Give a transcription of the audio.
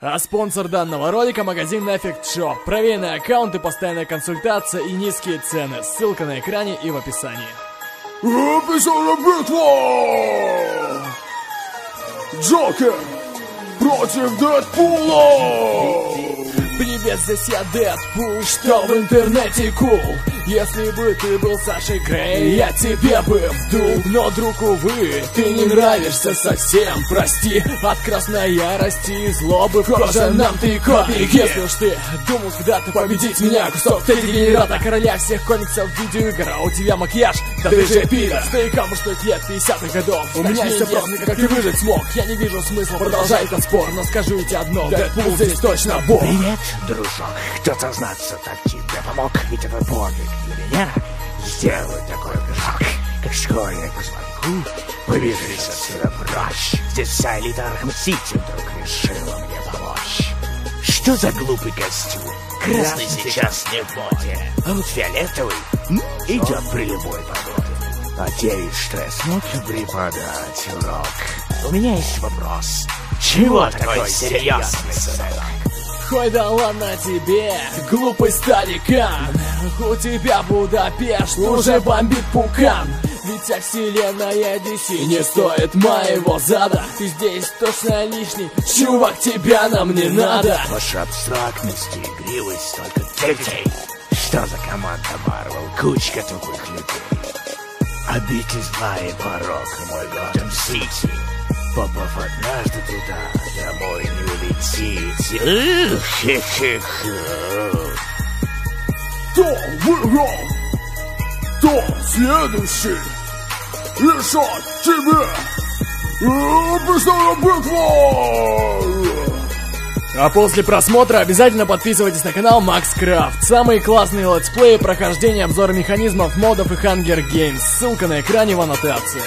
А спонсор данного ролика — магазин Effect Shop. Проверенные аккаунты, постоянная консультация и низкие цены. Ссылка на экране и в описании. Эпизодная битва! Джокер против Дэдпула! Привет, здесь я Дэдпул, что в интернете кул. Если бы ты был Сашей Грей, я тебе бы вдул. Но, друг, увы, ты не нравишься совсем. Прости, от красной ярости и злобы в коже нам ты копии. Если уж ты думал когда-то победить меня, кусок ты дегенерата, короля всех комиксов видеоигр, а у тебя макияж, да ты же пидор. Старикам уж стоит лет 50-х годов. У меня есть вопрос, как ты выжить смог. Я не вижу смысла продолжать этот спор, но скажу тебе одно: Дэдпул здесь точно бог. Привет, дружок, кто сознаться так тебе помог? Ведь это подвиг для меня сделать такой прыжок, как школьник по звонку. Выбежись отсюда прочь. Здесь вся элита Арkham-Сити вдруг решила мне помочь. Что за глупый костюм? Красный сейчас не в моде, а вот фиолетовый идет при любой погоде. Надеюсь, что я смог преподать урок. У меня есть вопрос. Чего такой серьезный, сынок? Ой, да ладно тебе, глупый старикан. У тебя Будапешт уже бомбит пукан. Ведь вся вселенная DC не стоит моего зада. Ты здесь точно лишний, чувак, тебя нам не надо. Ваша абстрактность и игривость только для детей. Что за команда Марвел? Кучка тупых людей. Обитель зла и порока, мой Готэм-Сити. Попав однажды туда, домой не улетите. Кто выиграл? Кто следующий? Решать тебе! Эпизодная битва! А после просмотра обязательно подписывайтесь на канал MaxCraft. Самые классные летсплеи, прохождение, обзор механизмов, модов и Hunger Games. Ссылка на экране в аннотации.